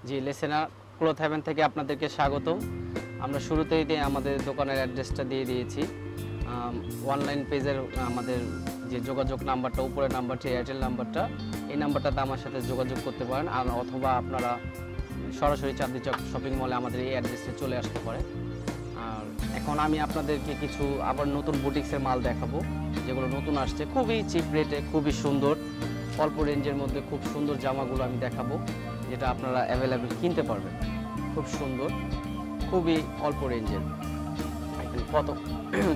জি, লেসেনা cloth haven থেকে আপনাদেরকে স্বাগতম। আমরা শুরুতেই আমাদের দোকানের অ্যাড্রেসটা দিয়ে দিয়েছি। অনলাইন পেজের আমাদের যে যোগাযোগ নাম্বারটা, উপরের নাম্বারটি এয়ারটেল নাম্বারটা, এই নাম্বারটাতে আমার সাথে যোগাযোগ করতে পারেন, আর অথবা আপনারা সরাসরি চাঁদনী চক শপিং মলে আমাদের এই অ্যাড্রেসে চলে আসতে পারে। আর এখন আমি আপনাদেরকে কিছু আবার নতুন বুটিক্সের মাল দেখাবো, যেগুলো নতুন আসছে, খুবই চিপ রেটে, খুবই সুন্দর, অল্প রেঞ্জের মধ্যে খুব সুন্দর জামাগুলো আমি দেখাবো, যেটা আপনারা অ্যাভেলেবেল কিনতে পারবেন। খুব সুন্দর, খুবই অল্প রেঞ্জের।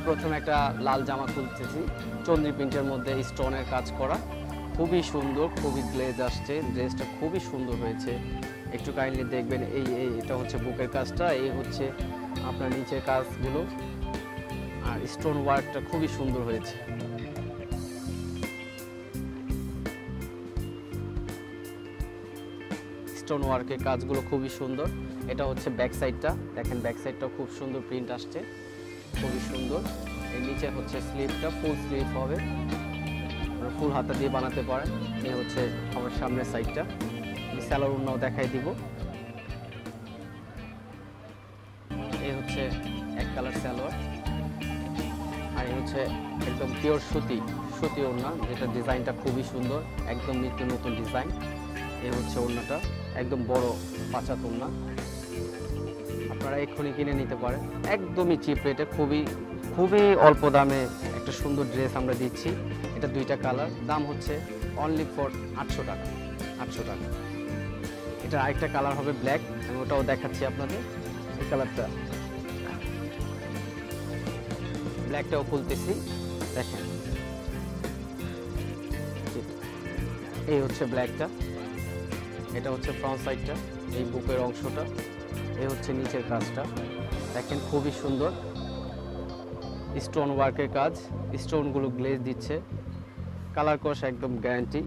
প্রথমে একটা লাল জামা খুলতেছি, চন্দ্রী প্রিন্টের মধ্যে স্টোনের কাজ করা, খুবই সুন্দর, খুবই গ্লেজ আসছে, ড্রেসটা খুবই সুন্দর হয়েছে। একটু কাইন্ডলি দেখবেন। এটা হচ্ছে বুকের কাজটা, এই হচ্ছে আপনার নিচের কাজগুলো, আর স্টোন ওয়ার্কটা খুবই সুন্দর হয়েছে। স্টোন ওয়ার্কের কাজগুলো খুবই সুন্দর। এটা হচ্ছে ব্যাক সাইডটা, দেখেন ব্যাক সাইডটাও খুব সুন্দর প্রিন্ট আসছে, খুবই সুন্দর। এর নিচে হচ্ছে স্লিভটা ফুল স্লিভ হবে, ফুল হাতা দিয়ে বানাতে পারেন। এই হচ্ছে আমার সামনের সাইডটা, আমি স্যালোর ওড়নাও দেখাই দিব। এই হচ্ছে এক কালার স্যালোয়ার, আর এই হচ্ছে একদম পিওর সুতি ওড়না, যেটা ডিজাইনটা খুবই সুন্দর, একদম নিত্য নতুন ডিজাইন। এই হচ্ছে ওড়নাটা, একদম বড় পাঁচাত ওড়না, আপনারা এক্ষুনি কিনে নিতে পারেন একদমই চিপ রেটে, খুবই অল্প দামে একটা সুন্দর ড্রেস আমরা দিচ্ছি। এটা দুইটা কালার, দাম হচ্ছে অনলি ফর 800 টাকা। 800 টাকা। এটার আরেকটা কালার হবে ব্ল্যাক, আমি ওটাও দেখাচ্ছি আপনাদের। এই কালারটা, ব্ল্যাকটাও খুলতেছি, দেখেন। এই হচ্ছে ব্ল্যাকটা, এটা হচ্ছে ফ্রন্ট সাইডটা, এই বুকের অংশটা, এই হচ্ছে নিচের কাজটা, দেখেন খুবই সুন্দর স্টোন ওয়ার্কের কাজ, স্টোনগুলো গ্লেজ দিচ্ছে, কালার কোর্স একদম গ্যারান্টি।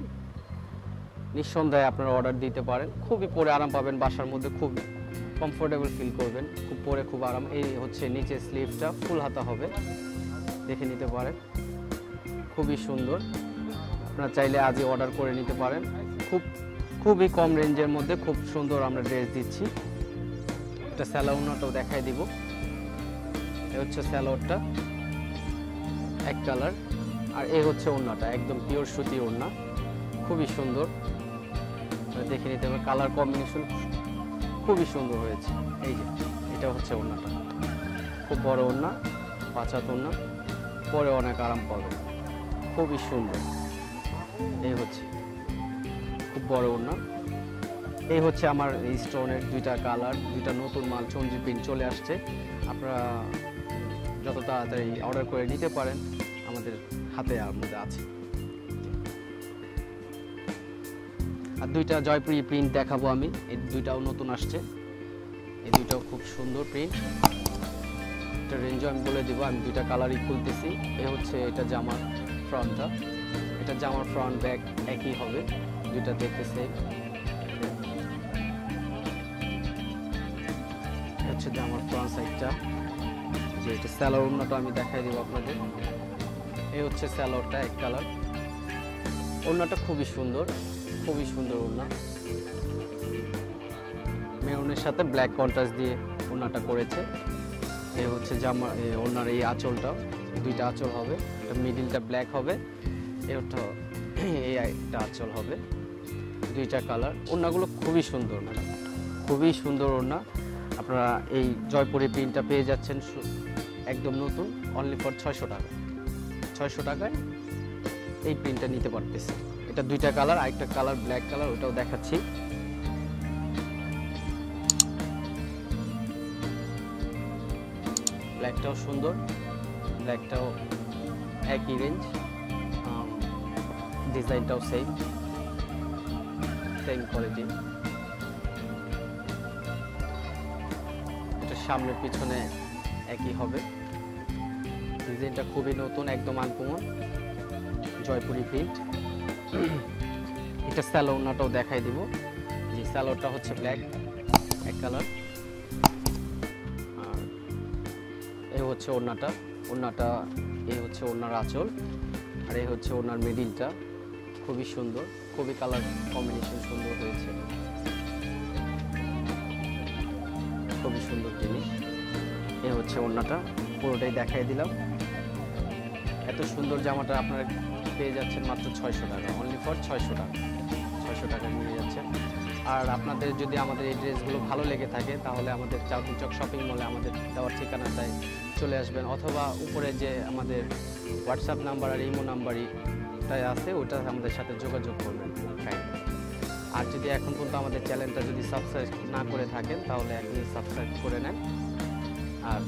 নিঃসন্দেহে আপনারা অর্ডার দিতে পারেন, খুবই পরে আরাম পাবেন, বাসার মধ্যে খুব কমফোর্টেবল ফিল করবেন, খুব পরে খুব আরাম। এই হচ্ছে নিচে স্লিভটা ফুল হাতা হবে, দেখে নিতে পারেন, খুবই সুন্দর। আপনারা চাইলে আজই অর্ডার করে নিতে পারেন, খুবই কম রেঞ্জের মধ্যে খুব সুন্দর আমরা ড্রেস দিচ্ছি। এটা স্যালোয়ারটাও দেখাই দিব। এ হচ্ছে স্যালোয়ারটা, এক কালার, আর এই হচ্ছে ওড়নাটা, একদম পিওর সুতি ওড়না, খুবই সুন্দর, দেখে নিতে হবে। কালার কম্বিনেশন খুবই সুন্দর হয়েছে। এই যে এটা হচ্ছে ওড়নাটা, খুব বড় ওড়না, পাঁচাত ওড়না, পরে অনেক আরাম পাবে, খুবই সুন্দর। এই হচ্ছে খুব বড় ওড়না। এই হচ্ছে আমার স্টোনের দুইটা কালার, দুইটা নতুন মাল চন্দ্রী প্রিন্ট চলে আসছে, আপনারা যত তাড়াতাড়ি অর্ডার করে নিতে পারেন, আমাদের হাতে আর মধ্যে আছে। আর দুইটা জয়পুরি প্রিন্ট দেখাবো আমি, এই দুইটাও নতুন আসছে, এই দুইটাও খুব সুন্দর প্রিন্ট। এটা রেঞ্জও আমি বলে দিব, আমি দুইটা কালারই খুলতেছি। এ হচ্ছে এটা জামার ফ্রন্টটা, এটা জামার ফ্রন্ট ব্যাক একই হবে, দুইটা দেখতে সেম। হচ্ছে জামার ফ্রন্ট সাইডটা, যে এটা স্যালোয়ার ওড়নাটা আমি দেখাই দিব আপনাদের। এই হচ্ছে স্যালোয়ারটা, এক কালার, ওড়নাটা খুবই সুন্দর ওড়না, মেরুনের সাথে ব্ল্যাক কন্ট্রাস্ট দিয়ে ওড়নাটা করেছে। এই হচ্ছে জামা ওড়নার এই আঁচলটা, দুইটা আঁচল হবে, এটা মিডিলটা ব্ল্যাক হবে, এটা এই একটা আঁচল হবে, দুইটা কালার। ওড়নাগুলো খুবই সুন্দর, খুবই সুন্দর ওড়না। আপনারা এই জয়পুরি প্রিন্টটা পেয়ে যাচ্ছেন একদম নতুন, অনলি ফর 600 টাকা। 600 টাকায় এই প্রিন্টটা নিতে পারতেছে। এটা দুইটা কালার, আরেকটা কালার ব্ল্যাক কালার, ওটাও দেখাচ্ছি। ব্ল্যাকটাও সুন্দর, ব্ল্যাকটাও একই রেঞ্জ, ডিজাইনটাও সেম কোয়ালিটি। এটা সামনে পিছনে একই হবে, ডিজাইনটা খুবই নতুন, একদম আনকমন, জয়পুরি প্রিন্ট। এটা স্যালোয়ারটাও দেখাই দিব, যে স্যালোয়ারটা হচ্ছে ব্ল্যাক, এক কালার, আর এই হচ্ছে ওড়নাটা, এই হচ্ছে ওড়নার আঁচল, আর এই হচ্ছে ওড়নার মিডিলটা, খুবই সুন্দর, খুবই কালার কম্বিনেশন সুন্দর হয়েছে। খুবই সুন্দর জিনিস। এ হচ্ছে ওড়নাটা, পুরোটাই দেখাই দিলাম। এত সুন্দর জামাটা আপনারা পেয়ে যাচ্ছেন মাত্র 600 টাকা, অনলি ফর 600 টাকা। 600 টাকা নিয়ে যাচ্ছেন। আর আপনাদের যদি আমাদের এই ড্রেসগুলো ভালো লেগে থাকে তাহলে আমাদের চাউতিন চক শপিং মলে আমাদের দেওয়ার ঠিকানাটায় চলে আসবেন, অথবা উপরে যে আমাদের হোয়াটসঅ্যাপ নাম্বার আর ইমো নাম্বারটাই আছে ওটা আমাদের সাথে যোগাযোগ করবেন। আর যদি এখন পর্যন্ত আমাদের চ্যানেলটা যদি সাবস্ক্রাইব না করে থাকেন তাহলে এখনই সাবস্ক্রাইব করে নেন। আর